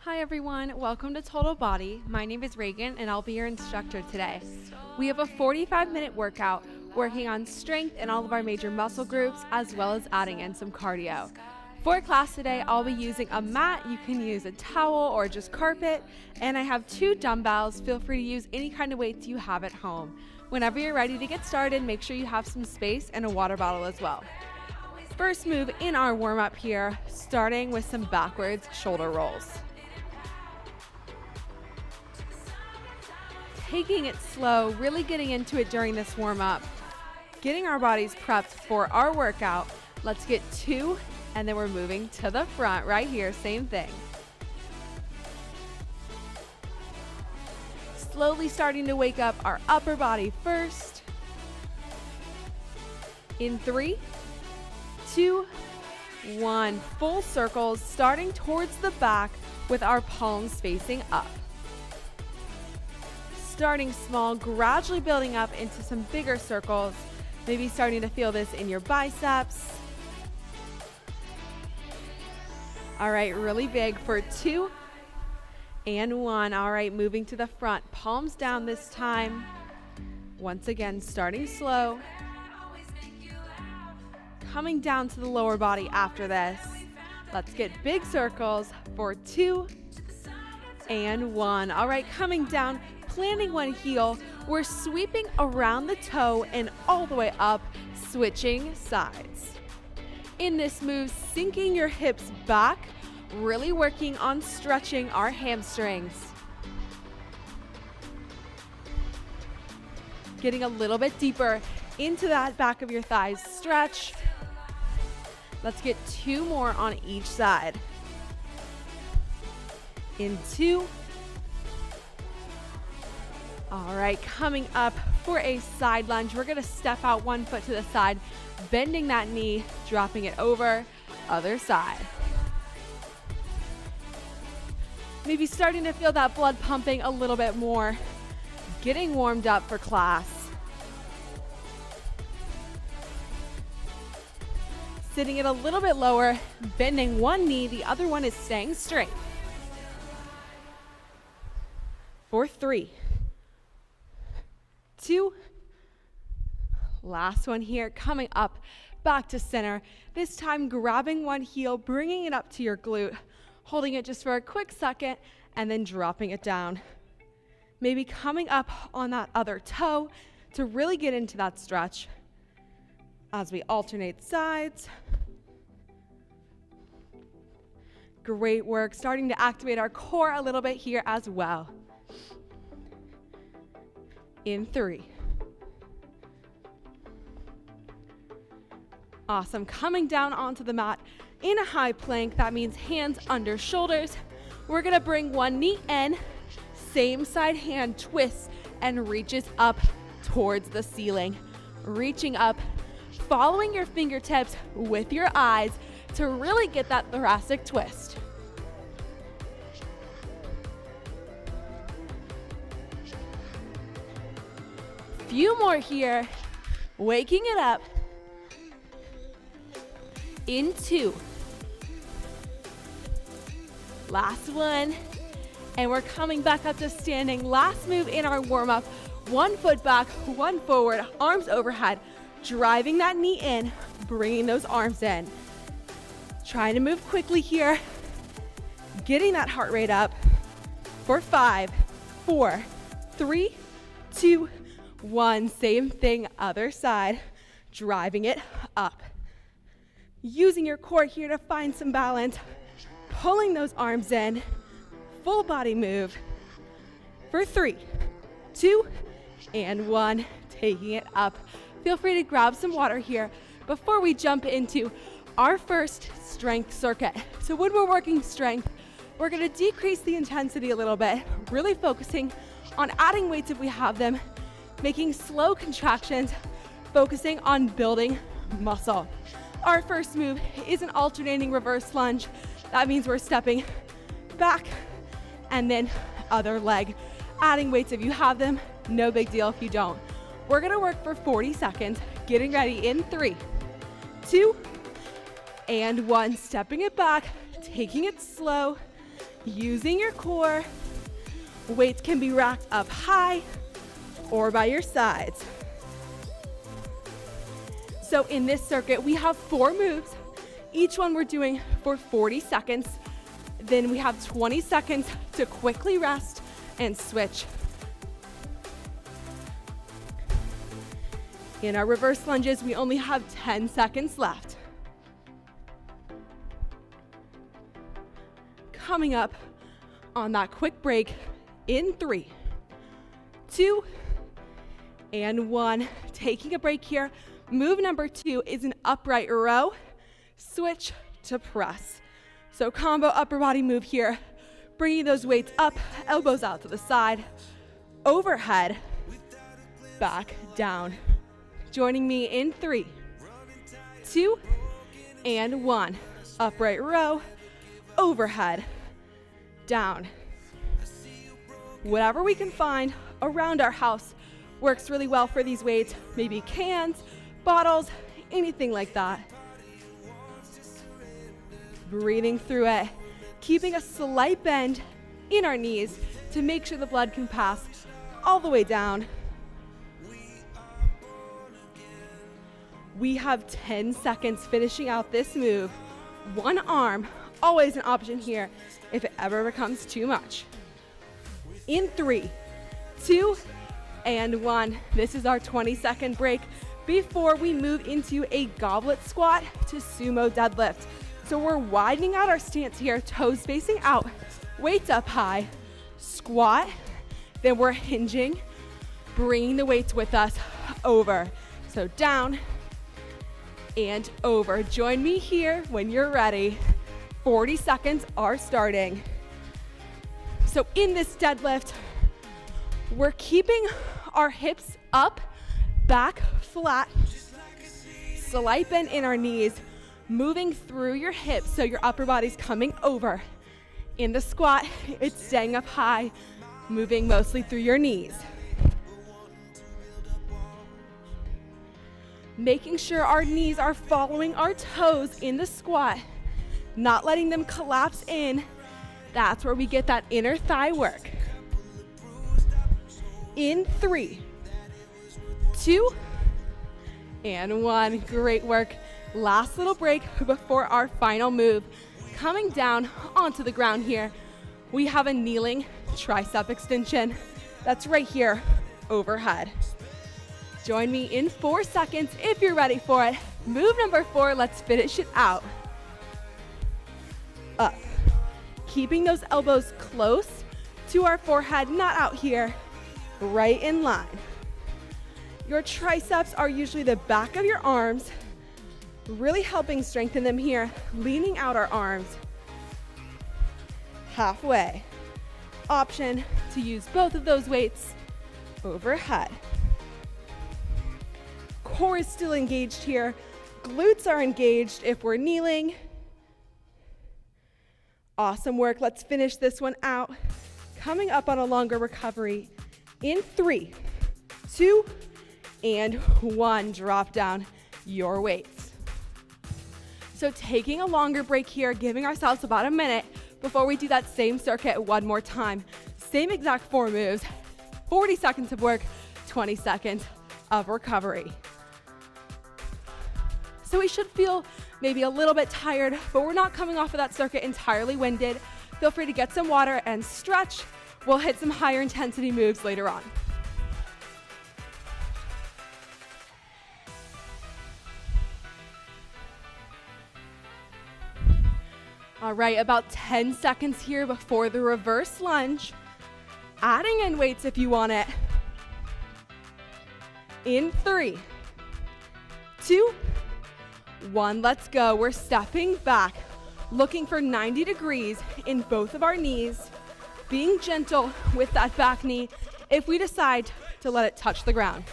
Hi everyone, welcome to Total Body. My name is Regan and I'll be your instructor today. We have a 45-minute workout working on strength in all of our major muscle groups as well as adding in some cardio. For class today, I'll be using a mat. You can use a towel or just carpet, and I have 2 dumbbells. Feel free to use any kind of weights you have at home. Whenever you're ready to get started, make sure you have some space and a water bottle as well. First move in our warm-up here, starting with some backwards shoulder rolls. Taking it slow, really getting into it during this warm-up, getting our bodies prepped for our workout. Let's get 2, and then we're moving to the front right here, same thing. Slowly starting to wake up our upper body first. In 3, 2, 1, full circles, starting towards the back with our palms facing up. Starting small, gradually building up into some bigger circles. Maybe starting to feel this in your biceps. All right, really big for 2 and 1. All right, moving to the front, palms down this time. Once again, starting slow. Coming down to the lower body after this. Let's get big circles for 2 and 1. All right, coming down, planting one heel. We're sweeping around the toe and all the way up, switching sides. In this move, sinking your hips back, really working on stretching our hamstrings. Getting a little bit deeper into that back of your thighs stretch. Let's get 2 more on each side. In 2. All right, coming up for a side lunge. We're gonna step out 1 foot to the side, bending that knee, dropping it over, other side. Maybe starting to feel that blood pumping a little bit more, getting warmed up for class. Sitting it a little bit lower, bending one knee, the other one is staying straight. For 3, 2, last one here, coming up back to center. This time grabbing one heel, bringing it up to your glute, holding it just for a quick second, and then dropping it down. Maybe coming up on that other toe to really get into that stretch as we alternate sides. Great work, starting to activate our core a little bit here as well. In 3. Awesome, coming down onto the mat in a high plank. That means hands under shoulders. We're gonna bring one knee in, same side hand twists and reaches up towards the ceiling. Reaching up, following your fingertips with your eyes to really get that thoracic twist. Few more here, waking it up. In 2. Last one, and we're coming back up to standing. Last move in our warm-up, 1 foot back, 1 forward, arms overhead, driving that knee in, bringing those arms in. Trying to move quickly here, getting that heart rate up for 5, 4, 3, 2, 1. Same thing, other side, driving it up. Using your core here to find some balance, pulling those arms in, full body move for 3, 2, and 1, taking it up. Feel free to grab some water here before we jump into our first strength circuit. So when we're working strength, we're gonna decrease the intensity a little bit, really focusing on adding weights if we have them, making slow contractions, focusing on building muscle. Our first move is an alternating reverse lunge. That means we're stepping back and then other leg. Adding weights if you have them, no big deal if you don't. We're gonna work for 40 seconds, getting ready in 3, 2, and 1. Stepping it back, taking it slow, using your core. Weights can be racked up high or by your sides. So in this circuit, we have 4 moves. Each one we're doing for 40 seconds. Then we have 20 seconds to quickly rest and switch. In our reverse lunges, we only have 10 seconds left. Coming up on that quick break in 3, 2, and 1. Taking a break here. Move number 2 is an upright row. Switch to press. So combo upper body move here. Bringing those weights up, elbows out to the side, overhead, back, down. Joining me in 3, 2, and 1. Upright row, overhead, down. Whatever we can find around our house works really well for these weights. Maybe cans, bottles, anything like that. Breathing through it, keeping a slight bend in our knees to make sure the blood can pass all the way down. We have 10 seconds finishing out this move. One arm, always an option here if it ever becomes too much. In 3, 2, and 1. This is our 20-second break before we move into a goblet squat to sumo deadlift. So we're widening out our stance here, toes facing out, weights up high, squat, then we're hinging, bringing the weights with us over. So down and over. Join me here when you're ready. 40 seconds are starting. So in this deadlift, we're keeping our hips up, back flat, slight bend in our knees, moving through your hips so your upper body's coming over. In the squat, it's staying up high, moving mostly through your knees. Making sure our knees are following our toes in the squat, not letting them collapse in. That's where we get that inner thigh work. In 3, 2, and 1. Great work. Last little break before our final move. Coming down onto the ground here, we have a kneeling tricep extension. That's right here, overhead. Join me in 4 seconds if you're ready for it. Move number 4, let's finish it out. Up. Keeping those elbows close to our forehead, not out here, right in line. Your triceps are usually the back of your arms, really helping strengthen them here, leaning out our arms. Halfway. Option to use both of those weights overhead. Core is still engaged here. Glutes are engaged if we're kneeling. Awesome work. Let's finish this one out. Coming up on a longer recovery in 3, 2, and 1. Drop down your weights. So taking a longer break here, giving ourselves about a minute before we do that same circuit one more time. Same exact 4 moves, 40 seconds of work, 20 seconds of recovery. So we should feel maybe a little bit tired, but we're not coming off of that circuit entirely winded. Feel free to get some water and stretch. We'll hit some higher intensity moves later on. All right, about 10 seconds here before the reverse lunge. Adding in weights if you want it. In 3, 2, 1, let's go. We're stepping back, looking for 90 degrees in both of our knees, being gentle with that back knee if we decide to let it touch the ground.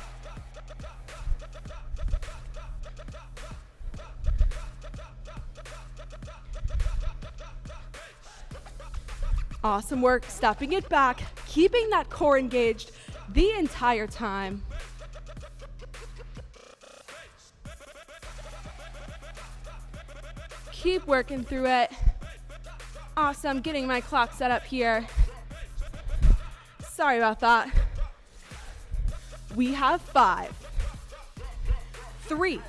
Awesome work, stepping it back, keeping that core engaged the entire time. Keep working through it. Awesome, getting my clock set up here. Sorry about that. We have 5, 3,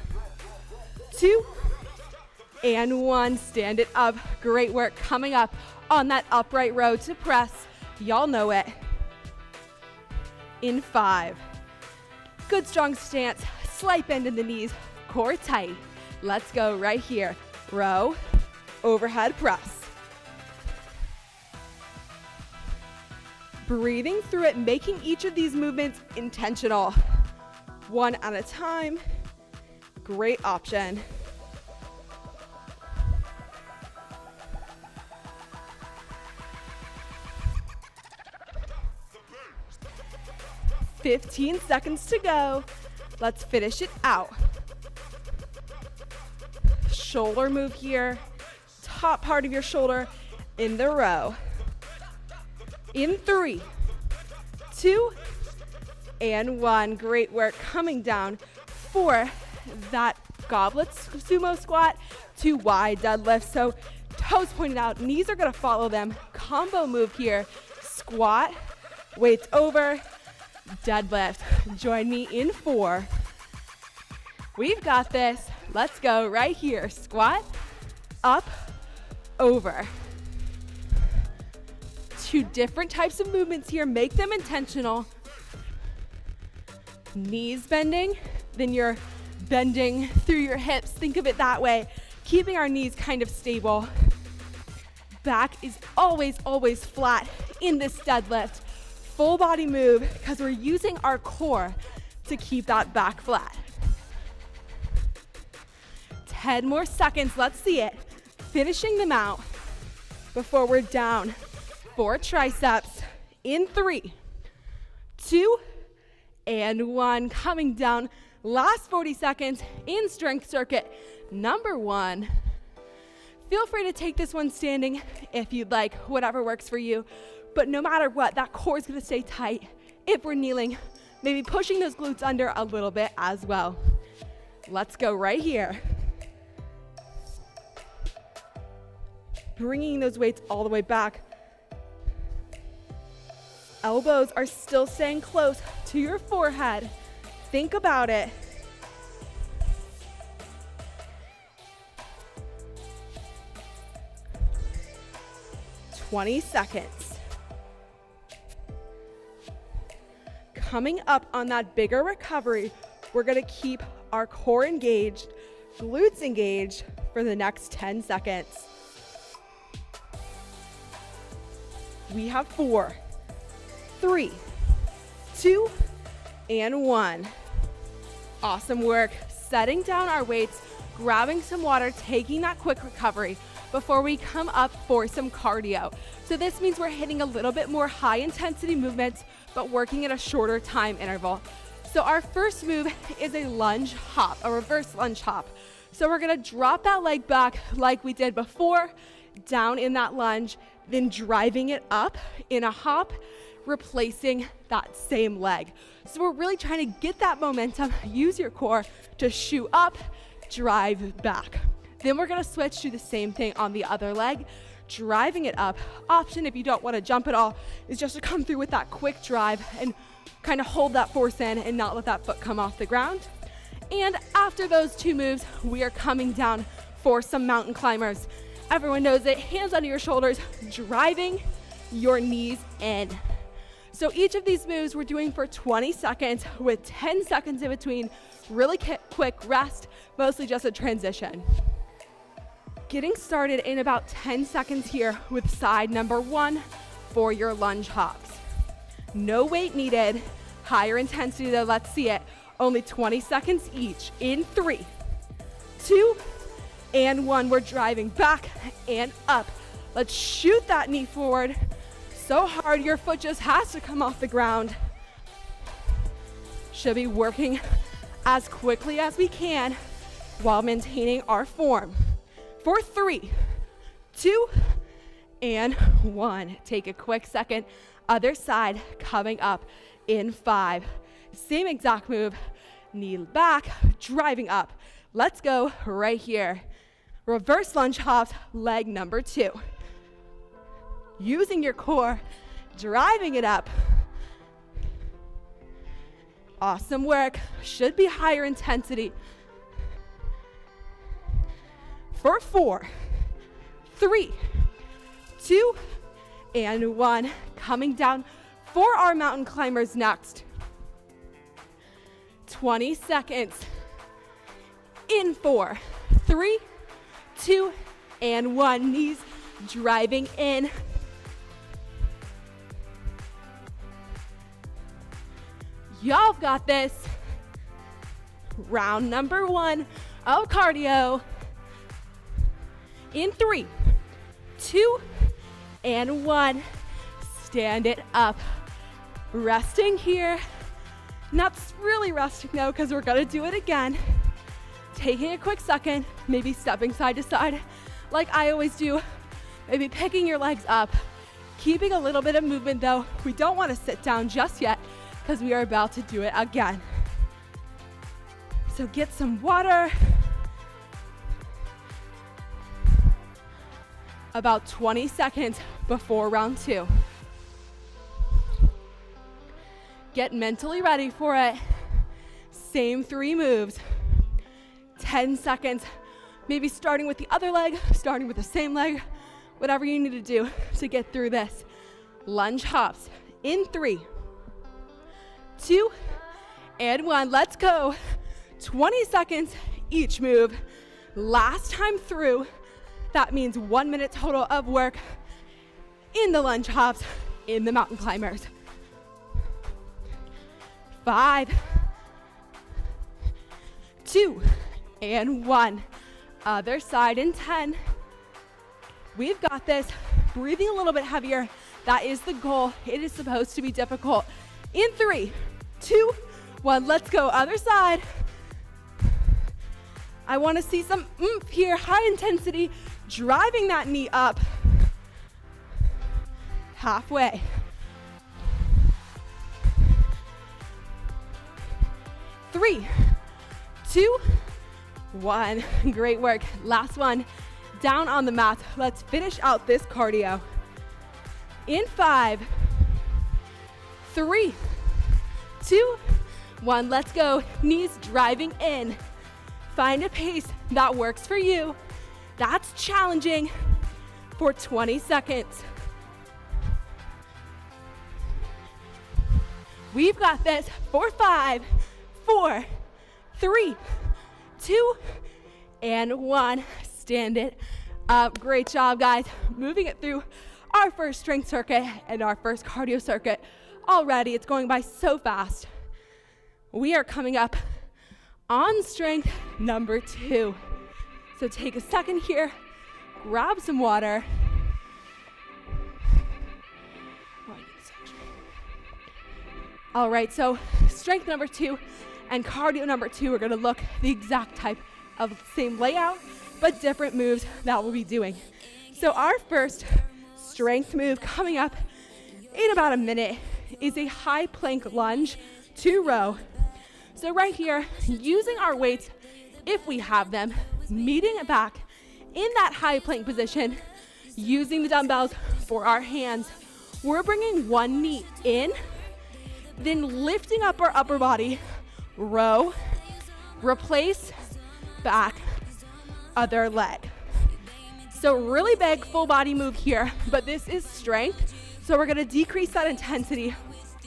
2, and 1. Stand it up. Great work coming up on that upright row to press. Y'all know it. In 5. Good strong stance. Slight bend in the knees. Core tight. Let's go right here. Row, overhead press. Breathing through it, making each of these movements intentional. One at a time. Great option. "15 seconds to go." Let's finish it out. Shoulder move here. Top part of your shoulder in the row. In 3, 2, and 1. Great work coming down for that goblet sumo squat to wide deadlift. So toes pointed out, knees are gonna follow them. Combo move here. Squat, weights over, deadlift. Join me in 4. We've got this. Let's go right here. Squat, up, over. 2 different types of movements here. Make them intentional. Knees bending, then you're bending through your hips. Think of it that way. Keeping our knees kind of stable. Back is always, always flat in this deadlift. Full body move because we're using our core to keep that back flat. 10 more seconds. Let's see it. Finishing them out before we're down. 4 triceps in 3, 2, and 1. Coming down. Last 40 seconds in strength circuit number 1. Feel free to take this one standing if you'd like, whatever works for you. But no matter what, that core is going to stay tight. If we're kneeling, maybe pushing those glutes under a little bit as well. Let's go right here. Bringing those weights all the way back. Elbows are still staying close to your forehead. Think about it. "20 seconds. Coming up on that bigger recovery, we're gonna keep our core engaged, glutes engaged for the next 10 seconds. We have 4, 3, 2, and 1. Awesome work. Setting down our weights, grabbing some water, taking that quick recovery before we come up for some cardio. So this means we're hitting a little bit more high intensity movements, but working at a shorter time interval. So our first move is a lunge hop, a reverse lunge hop. So we're gonna drop that leg back like we did before, down in that lunge, then driving it up in a hop, replacing that same leg. So we're really trying to get that momentum, use your core to shoot up, drive back. Then we're gonna switch to the same thing on the other leg, driving it up. Option, if you don't wanna jump at all, is just to come through with that quick drive and kind of hold that force in and not let that foot come off the ground. And after those 2 moves, we are coming down for some mountain climbers. Everyone knows it, hands under your shoulders, driving your knees in. So each of these moves we're doing for 20 seconds with 10 seconds in between. Really quick rest, mostly just a transition. Getting started in about 10 seconds here with side number 1 for your lunge hops. No weight needed, higher intensity though, let's see it. Only 20 seconds each in 3, 2, and 1. We're driving back and up. Let's shoot that knee forward so hard your foot just has to come off the ground. Should be working as quickly as we can while maintaining our form. For 3, 2, and 1. Take a quick second. Other side coming up in 5. Same exact move. Knee back, driving up. Let's go right here. Reverse lunge hops, leg number 2. using your core, driving it up. Awesome work. Should be higher intensity. For 4, 3, 2, and 1. Coming down for our mountain climbers next. 20 seconds. In 4, 3, 2, and 1. Knees driving in. Y'all got this. Round number 1 of cardio. In 3, 2, and 1. Stand it up. Resting here. Not really resting though, because we're gonna do it again. Taking a quick second, maybe stepping side to side like I always do. Maybe picking your legs up. Keeping a little bit of movement though. We don't want to sit down just yet because we are about to do it again. So get some water. About 20 seconds before round 2. Get mentally ready for it. Same 3 moves. 10 seconds, maybe starting with the other leg, starting with the same leg, whatever you need to do to get through this. Lunge hops in 3, 2, and 1. Let's go. 20 seconds each move. Last time through, that means 1 minute total of work in the lunge hops, in the mountain climbers. 5, 2, and 1. Other side in 10. We've got this. Breathing a little bit heavier. That is the goal. It is supposed to be difficult. In 3, 2, 1. Let's go. Other side. I want to see some oomph here. High intensity. Driving that knee up. Halfway. 3, 2, 1. Great work. Last one. Down on the mat. Let's finish out this cardio. In 5, 3, 2, 1. Let's go. Knees driving in. Find a pace that works for you. That's challenging for 20 seconds. We've got this for 5, 4, 3, 2, and 1. Stand it up. Great job, guys. Moving it through our first strength circuit and our first cardio circuit. Already, it's going by so fast. We are coming up on strength number 2. So take a second here, grab some water. All right, so strength number 2 and cardio number 2 are gonna look the exact type of same layout, but different moves that we'll be doing. So our first strength move coming up in about a minute is a high plank lunge to row. So right here, using our weights, if we have them, meeting it back in that high plank position, using the dumbbells for our hands. We're bringing one knee in, then lifting up our upper body, row, replace, back, other leg. So really big full body move here, but this is strength. So we're gonna decrease that intensity,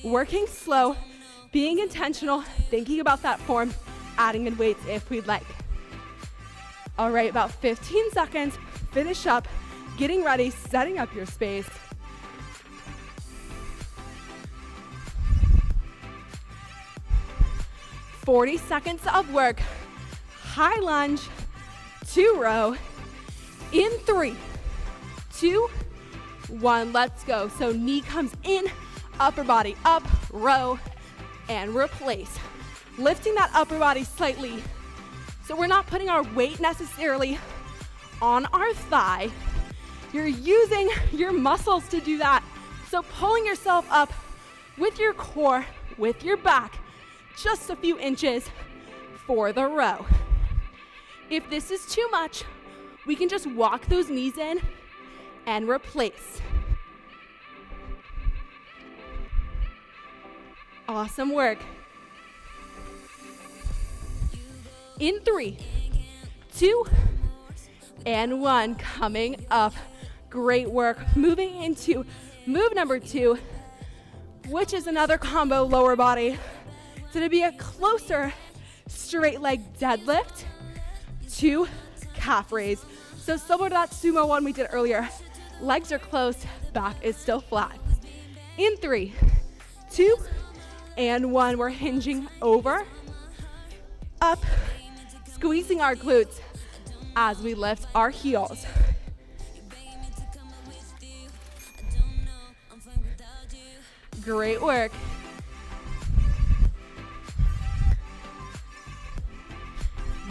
working slow, being intentional, thinking about that form, adding in weights if we'd like. All right, about 15 seconds, finish up, getting ready, setting up your space. "40 seconds of work, high lunge, to row, in 3, 2, 1, let's go. So knee comes in, upper body up, row, and replace. Lifting that upper body slightly. So we're not putting our weight necessarily on our thigh. You're using your muscles to do that. So pulling yourself up with your core, with your back, just a few inches for the row. If this is too much, we can just walk those knees in and replace. Awesome work. In 3, 2, and 1. Coming up. Great work. Moving into move number 2, which is another combo lower body. It's going to be a closer straight leg deadlift to calf raise. So similar to that sumo one we did earlier. Legs are closed, back is still flat. In 3, 2, and 1. We're hinging over, up, squeezing our glutes as we lift our heels. Great work.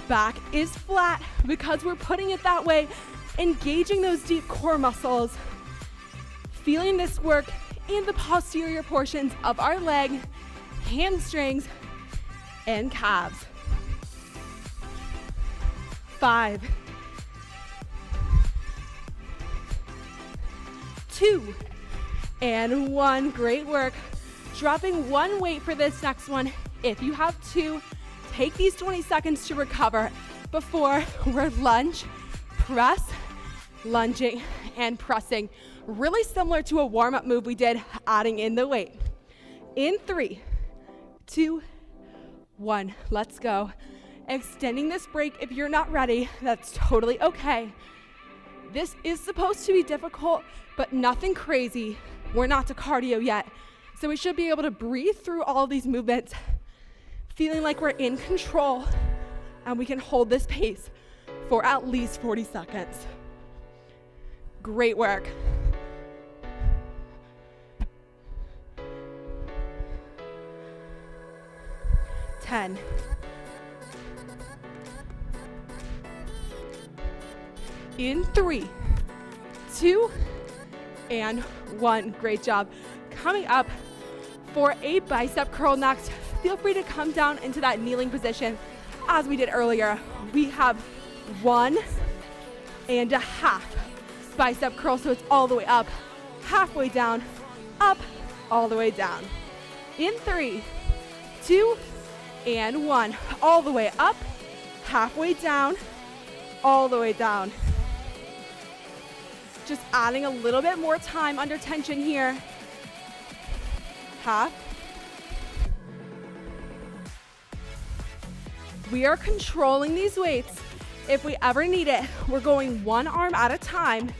Back is flat because we're putting it that way, engaging those deep core muscles, feeling this work in the posterior portions of our leg, hamstrings, and calves. 5, 2, and 1. Great work. Dropping one weight for this next one. If you have 2, take these 20 seconds to recover before we're lunge, press, lunging, and pressing. Really similar to a warm-up move we did, adding in the weight. In 3, 2, 1. Let's go. Extending this break if you're not ready, that's totally okay. This is supposed to be difficult, but nothing crazy. We're not to cardio yet, so we should be able to breathe through all of these movements, feeling like we're in control, and we can hold this pace for at least 40 seconds. Great work. Ten. In 3, 2, and 1. Great job. Coming up for a bicep curl next. Feel free to come down into that kneeling position as we did earlier. We have 1.5 bicep curl, so it's all the way up, halfway down, up, all the way down. In 3, 2, and 1. All the way up, halfway down, all the way down. Just adding a little bit more time under tension here. Half. We are controlling these weights. If we ever need it, we're going one arm at a time,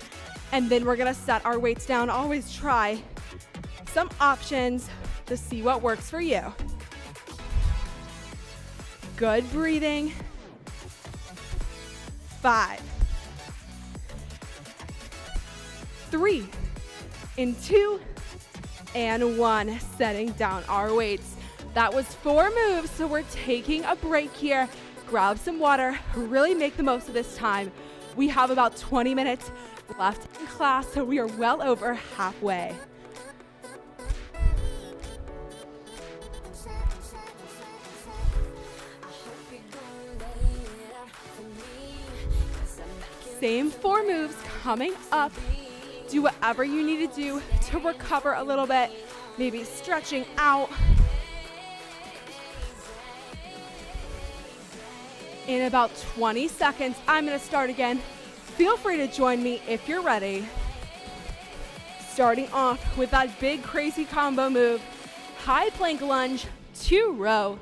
and then we're gonna set our weights down. Always try some options to see what works for you. Good breathing. 5, 3, in 2, and 1. Setting down our weights. That was 4 moves, so we're taking a break here. Grab some water, really make the most of this time. We have about 20 minutes left in class, so we are well over halfway. Same 4 moves coming up. Do whatever you need to do to recover a little bit, maybe stretching out. In about 20 seconds, I'm gonna start again. Feel free to join me if you're ready. Starting off with that big crazy combo move, high plank lunge to row.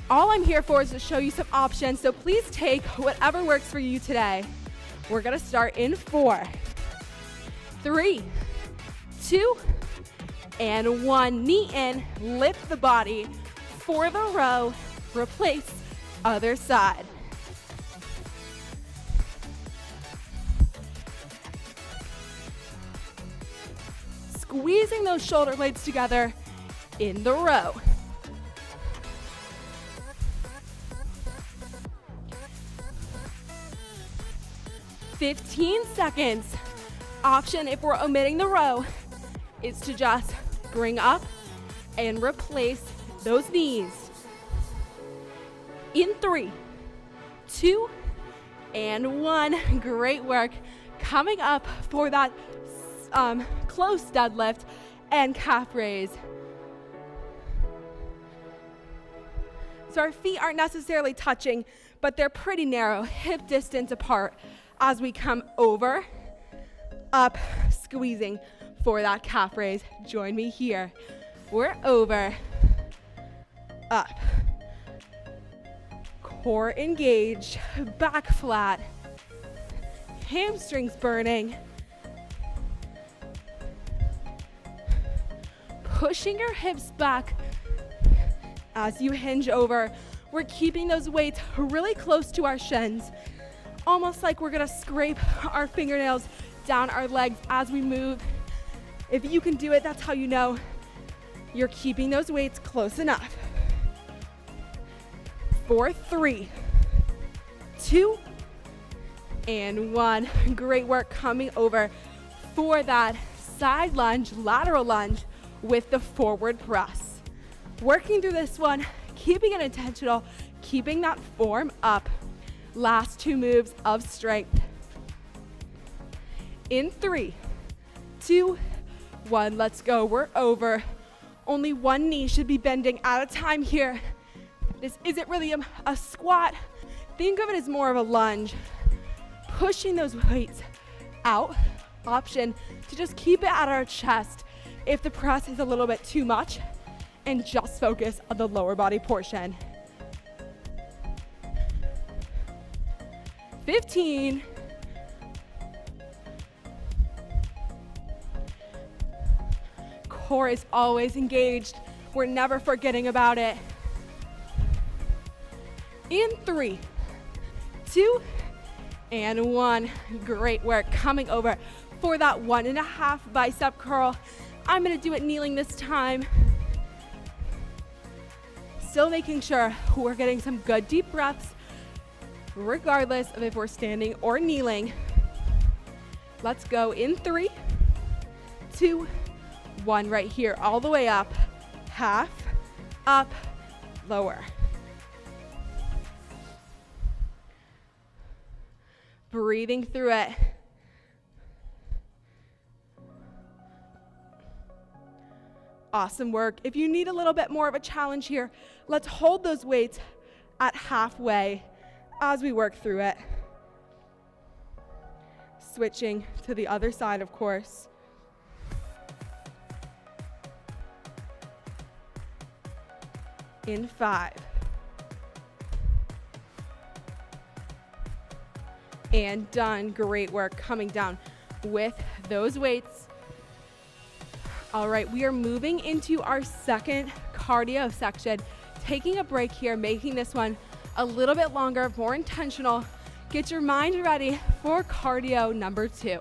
All I'm here for is to show you some options, so please take whatever works for you today. We're gonna start in 4, 3, 2, and 1. Knee in, lift the body for the row, replace other side. Squeezing those shoulder blades together in the row. "15 seconds. Option if we're omitting the row is to just bring up and replace those knees. In 3, 2, and 1. Great work. Coming up for that close deadlift and calf raise. So our feet aren't necessarily touching, but they're pretty narrow, hip distance apart as we come over, up, squeezing for that calf raise. Join me here. We're over, up. Core engaged, back flat, hamstrings burning. Pushing your hips back as you hinge over. We're keeping those weights really close to our shins, almost like we're gonna scrape our fingernails down our legs as we move. If you can do it, that's how you know you're keeping those weights close enough. 4, 3, 2, and 1. Great work coming over for that side lunge, lateral lunge with the forward press. Working through this one, keeping it intentional, keeping that form up. Last 2 moves of strength. In 3, 2, 1, let's go. We're over. Only one knee should be bending at a time here. This isn't really a squat. Think of it as more of a lunge. Pushing those weights out. Option to just keep it at our chest if the press is a little bit too much, and just focus on the lower body portion. 15. Core is always engaged. We're never forgetting about it. In 3, 2, and 1. Great work coming over for that 1.5 bicep curl. I'm gonna do it kneeling this time. Still making sure we're getting some good deep breaths, regardless of if we're standing or kneeling. Let's go in 3, 2, 1, right here, all the way up, half, up, lower. Breathing through it. Awesome work. If you need a little bit more of a challenge here, let's hold those weights at halfway as we work through it. Switching to the other side, of course. In 5. And done. Great work coming down with those weights. All right, we are moving into our second cardio section. Taking a break here, making this one a little bit longer, more intentional. Get your mind ready for cardio number 2.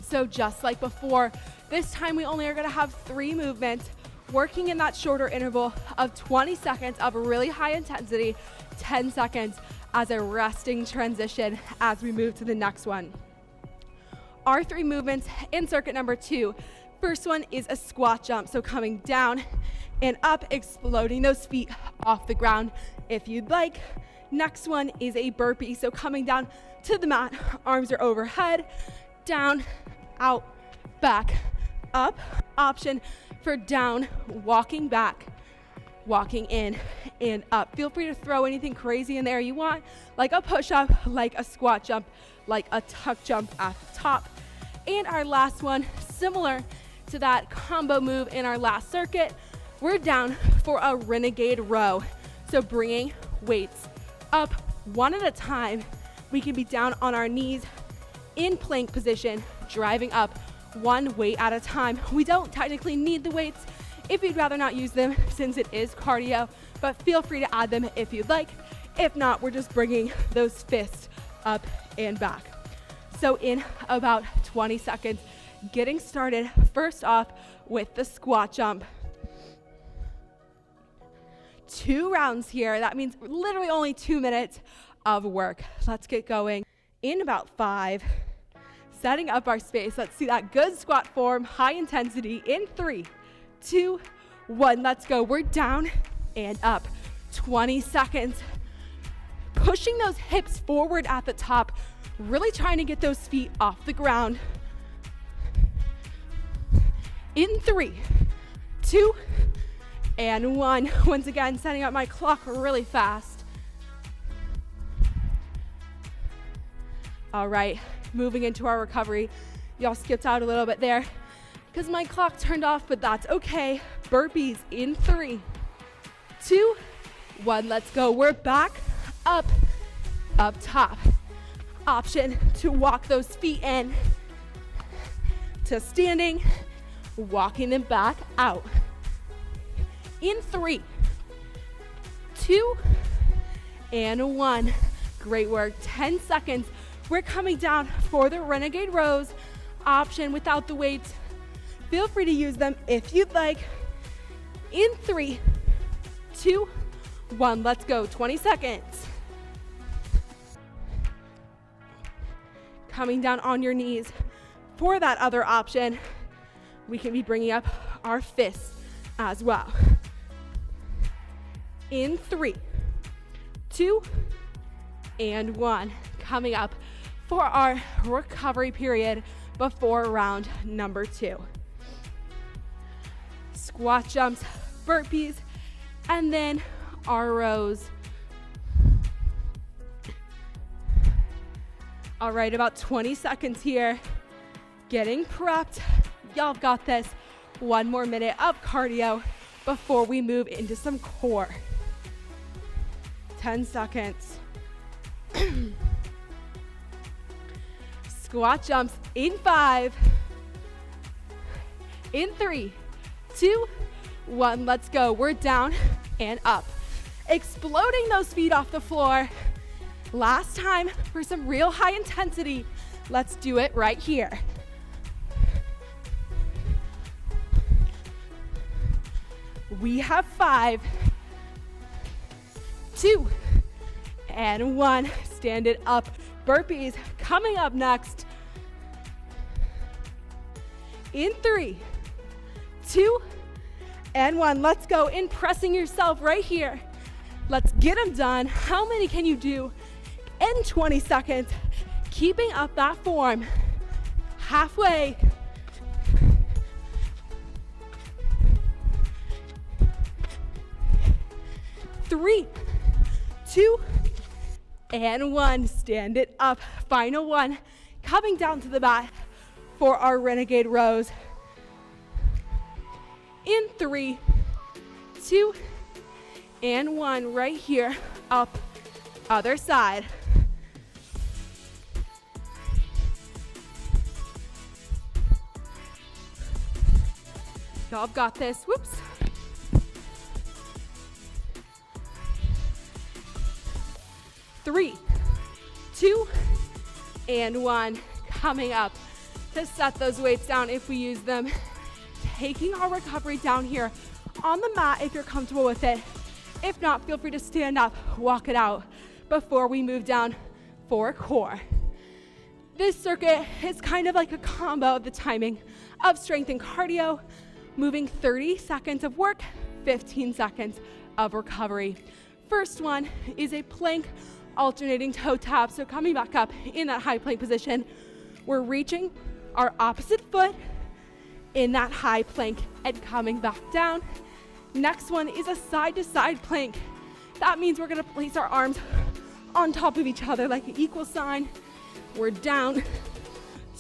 So just like before, this time we only are gonna have 3 movements, working in that shorter interval of 20 seconds of really high intensity, 10 seconds as a resting transition as we move to the next one. Our 3 movements in circuit number 2. First one is a squat jump, so coming down and up, exploding those feet off the ground if you'd like. Next one is a burpee, so coming down to the mat, arms are overhead, down, out, back, up. Option for down, walking back, walking in and up. Feel free to throw anything crazy in there you want, like a push-up, like a squat jump, like a tuck jump at the top. And our last one, similar to that combo move in our last circuit, we're down for a renegade row. So bringing weights up one at a time. We can be down on our knees in plank position, driving up one weight at a time. We don't technically need the weights if you'd rather not use them since it is cardio, but feel free to add them if you'd like. If not, we're just bringing those fists up and back. So in about 20 seconds, getting started first off with the squat jump. 2 rounds here. That means literally only 2 minutes of work. Let's get going in about 5. Setting up our space. Let's see that good squat form, high intensity in 3, 2, 1. Let's go. We're down and up. 20 seconds. Pushing those hips forward at the top, really trying to get those feet off the ground. In 3, 2, and 1. Once again, setting up my clock really fast. All right, moving into our recovery. Y'all skipped out a little bit there because my clock turned off, but that's okay. Burpees in 3, 2, 1. Let's go. We're back up top. Option to walk those feet in to standing, walking them back out. In 3, 2, and 1. Great work. 10 seconds. We're coming down for the renegade rows. Option without the weights. Feel free to use them if you'd like. In 3, 2, 1. Let's go. 20 seconds. Coming down on your knees. For that other option, we can be bringing up our fists as well. In 3, 2, and 1. Coming up for our recovery period before round number 2. Squat jumps, burpees, and then our rows. All right, about 20 seconds here. Getting prepped. Y'all got this. One more minute of cardio before we move into some core. 10 seconds. Squat jumps in 5, in 3, 2, 1. Let's go. We're down and up. Exploding those feet off the floor. Last time for some real high intensity. Let's do it right here. We have 5, 2, and 1. Stand it up. Burpees coming up next. In 3, 2, and 1. Let's go. In pressing yourself right here. Let's get them done. How many can you do in 20 seconds? Keeping up that form. Halfway. 3, 2, and 1. Stand it up. Final one. Coming down to the mat for our renegade rows. In 3, 2, and 1. Right here. Up. Other side. Y'all got this. Whoops. 3, 2, and 1. Coming up to set those weights down if we use them. Taking our recovery down here on the mat if you're comfortable with it. If not, feel free to stand up, walk it out before we move down for core. This circuit is kind of like a combo of the timing of strength and cardio, moving 30 seconds of work, 15 seconds of recovery. First one is a plank alternating toe tap. So coming back up in that high plank position, we're reaching our opposite foot in that high plank and coming back down. Next one is a side to side plank. That means we're gonna place our arms on top of each other like an equal sign. We're down,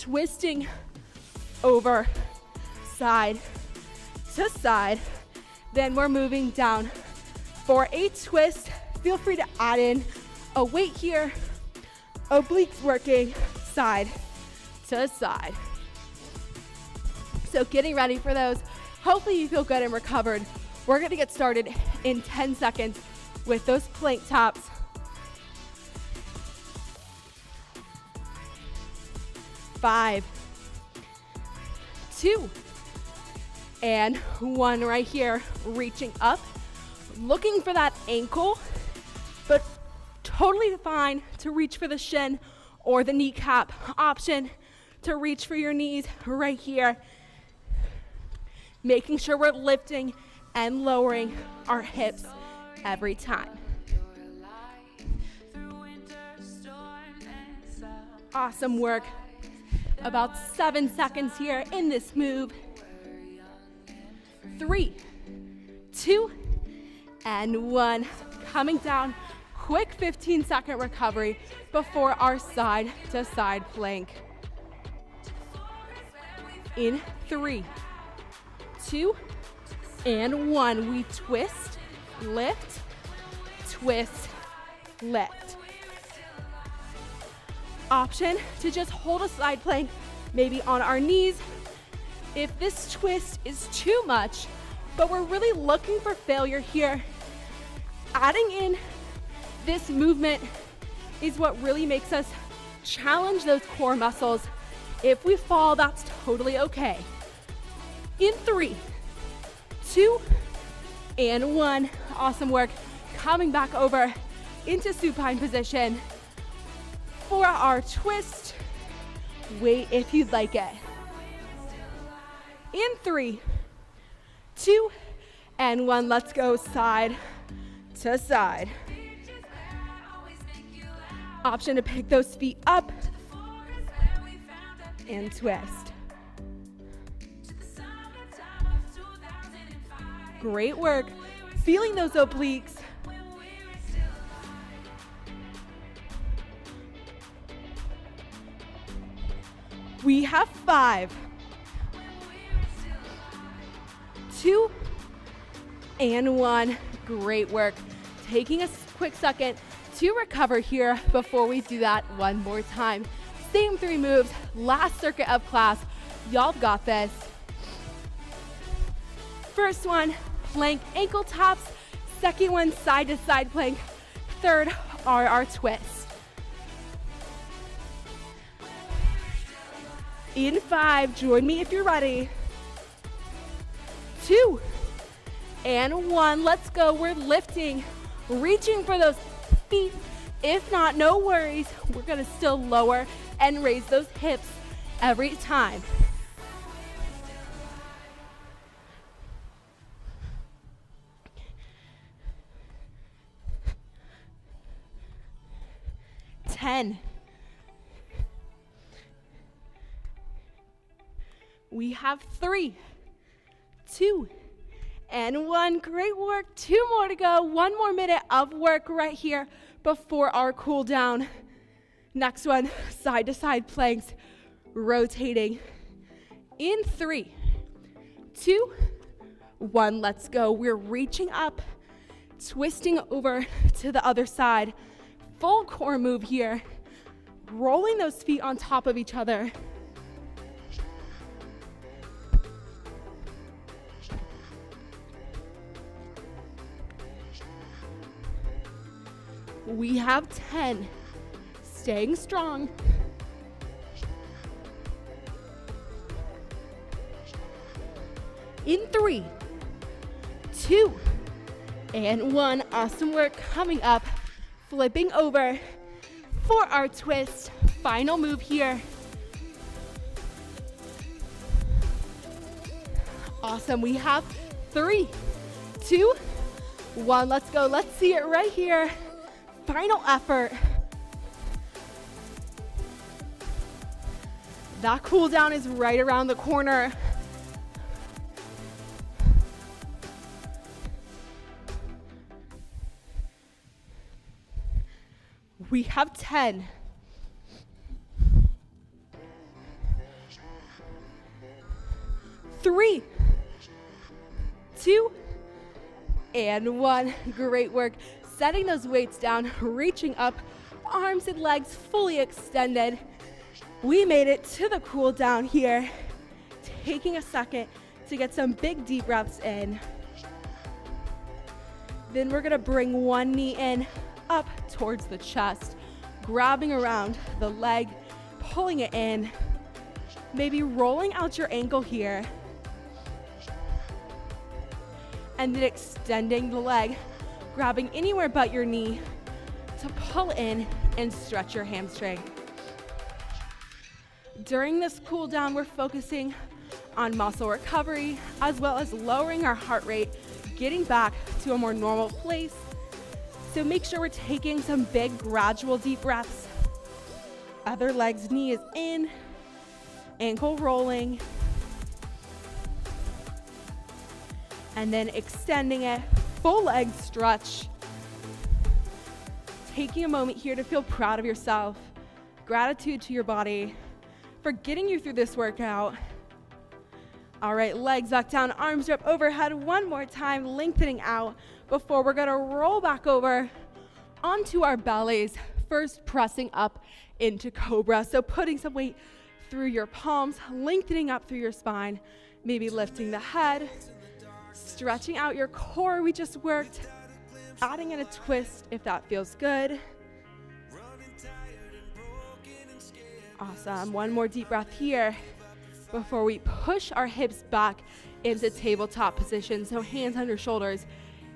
twisting over side to side. Then we're moving down for a twist. Feel free to add in a weight here, obliques working side to side. So getting ready for those. Hopefully you feel good and recovered. We're gonna get started in 10 seconds with those plank taps. 5, 2, and 1 right here. Reaching up, looking for that ankle, but totally fine to reach for the shin or the kneecap. Option to reach for your knees right here. Making sure we're lifting and lowering our hips every time. Awesome work. About 7 seconds here in this move. 3, 2, and 1. Coming down, quick 15-second recovery before our side to side plank. In 3, 2, and 1. We twist, lift, twist, lift. Option to just hold a side plank, maybe on our knees. If this twist is too much, but we're really looking for failure here, adding in this movement is what really makes us challenge those core muscles. If we fall, that's totally okay. In 3, 2, and 1. Awesome work. Coming back over into supine position for our twist. Wait if you'd like it. In 3, 2, and 1. Let's go side to side. Option to pick those feet up and twist. Great work. Feeling those obliques. We have 5, 2, and 1. Great work. Taking a quick second to recover here before we do that one more time. Same 3 moves, last circuit of class. Y'all got this. First one, plank ankle taps. Second one, side to side plank. Third are our twists. In 5, join me if you're ready. 2, and 1. Let's go. We're lifting, reaching for those feet. If not, no worries. We're gonna still lower and raise those hips every time. Ten. We have 3, 2, and 1. Great work. 2 more to go. 1 more minute of work right here before our cool down. Next one, side to side planks, rotating. In 3, 2, 1. Let's go. We're reaching up, twisting over to the other side. Full core move here. Rolling those feet on top of each other. We have 10. Staying strong. In 3, 2, and 1. Awesome work. Coming up, flipping over for our twist. Final move here. Awesome. We have 3, 2, 1. Let's go. Let's see it right here. Final effort. That cool down is right around the corner. We have 10. 3, 2, and 1. Great work. Setting those weights down, reaching up, arms and legs fully extended. We made it to the cool down here. Taking a second to get some big deep breaths in. Then we're gonna bring one knee in, up towards the chest, grabbing around the leg, pulling it in, maybe rolling out your ankle here, and then extending the leg, grabbing anywhere but your knee to pull in and stretch your hamstring. During this cool down, we're focusing on muscle recovery, as well as lowering our heart rate, getting back to a more normal place. So make sure we're taking some big, gradual, deep breaths. Other leg's knee is in, ankle rolling. And then extending it, full leg stretch. Taking a moment here to feel proud of yourself. Gratitude to your body for getting you through this workout. All right, legs back down, arms up overhead. One more time, lengthening out before we're gonna roll back over onto our bellies. First, pressing up into cobra. So putting some weight through your palms, lengthening up through your spine, maybe lifting the head, stretching out your core we just worked, adding in a twist if that feels good. Awesome, one more deep breath here before we push our hips back into tabletop position. So hands under shoulders,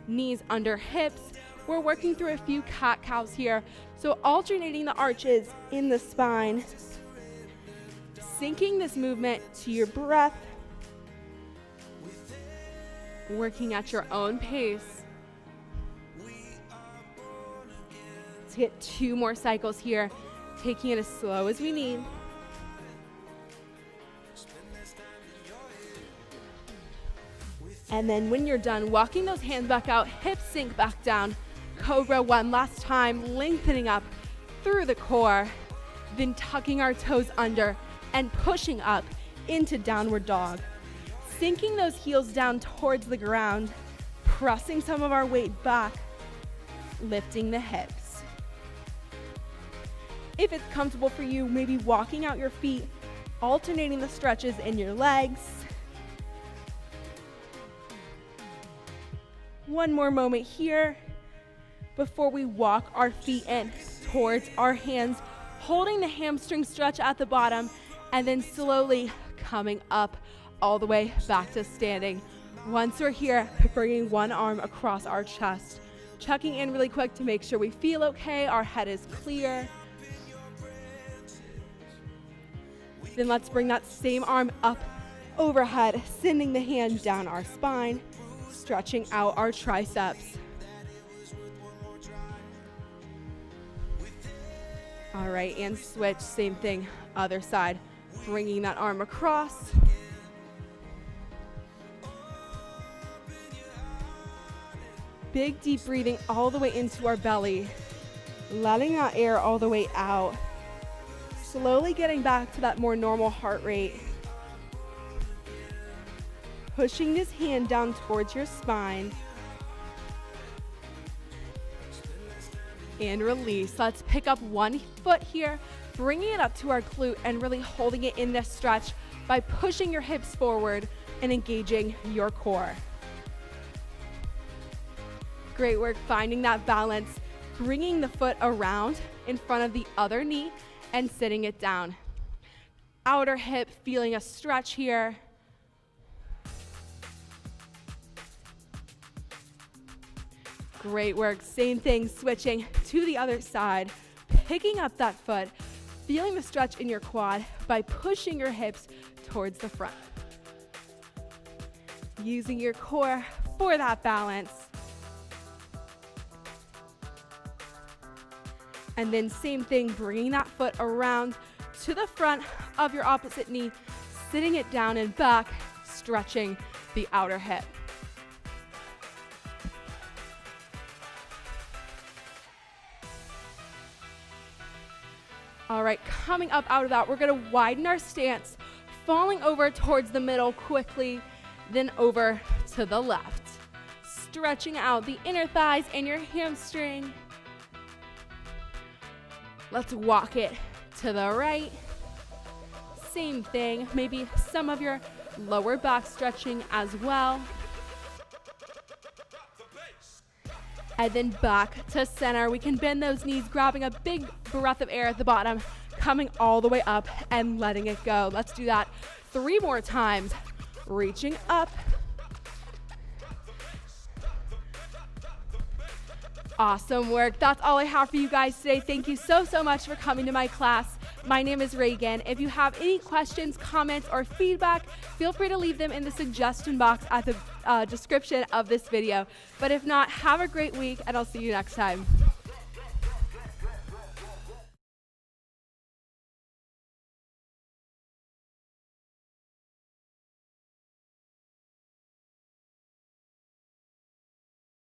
knees under hips. We're working through a few cat-cows here. So alternating the arches in the spine, syncing this movement to your breath, working at your own pace. Let's get 2 more cycles here, taking it as slow as we need. And then when you're done, walking those hands back out, hips sink back down. Cobra one last time, lengthening up through the core, then tucking our toes under and pushing up into downward dog. Sinking those heels down towards the ground, pressing some of our weight back, lifting the hips. If it's comfortable for you, maybe walking out your feet, alternating the stretches in your legs. One more moment here before we walk our feet in towards our hands, holding the hamstring stretch at the bottom, and then slowly coming up all the way back to standing. Once we're here, bringing one arm across our chest, checking in really quick to make sure we feel okay, our head is clear. Then let's bring that same arm up overhead, sending the hand down our spine, stretching out our triceps. All right, and switch, same thing, other side. Bringing that arm across. Big deep breathing all the way into our belly, letting that air all the way out. Slowly getting back to that more normal heart rate. Pushing this hand down towards your spine. And release. Let's pick up one foot here, bringing it up to our glute and really holding it in this stretch by pushing your hips forward and engaging your core. Great work finding that balance, bringing the foot around in front of the other knee and sitting it down. Outer hip, feeling a stretch here. Great work, same thing, switching to the other side, picking up that foot, feeling the stretch in your quad by pushing your hips towards the front. Using your core for that balance. And then same thing, bringing that foot around to the front of your opposite knee, sitting it down and back, stretching the outer hip. All right, coming up out of that, we're gonna widen our stance, falling over towards the middle quickly, then over to the left. Stretching out the inner thighs and your hamstring. Let's walk it to the right. Same thing, maybe some of your lower back stretching as well. And then back to center. We can bend those knees, grabbing a big breath of air at the bottom, coming all the way up and letting it go. Let's do that 3 more times. Reaching up. Awesome work. That's all I have for you guys today. Thank you so much for coming to my class. My name is Regan. If you have any questions, comments, or feedback, feel free to leave them in the suggestion box at the description of this video. But if not, have a great week, and I'll see you next time.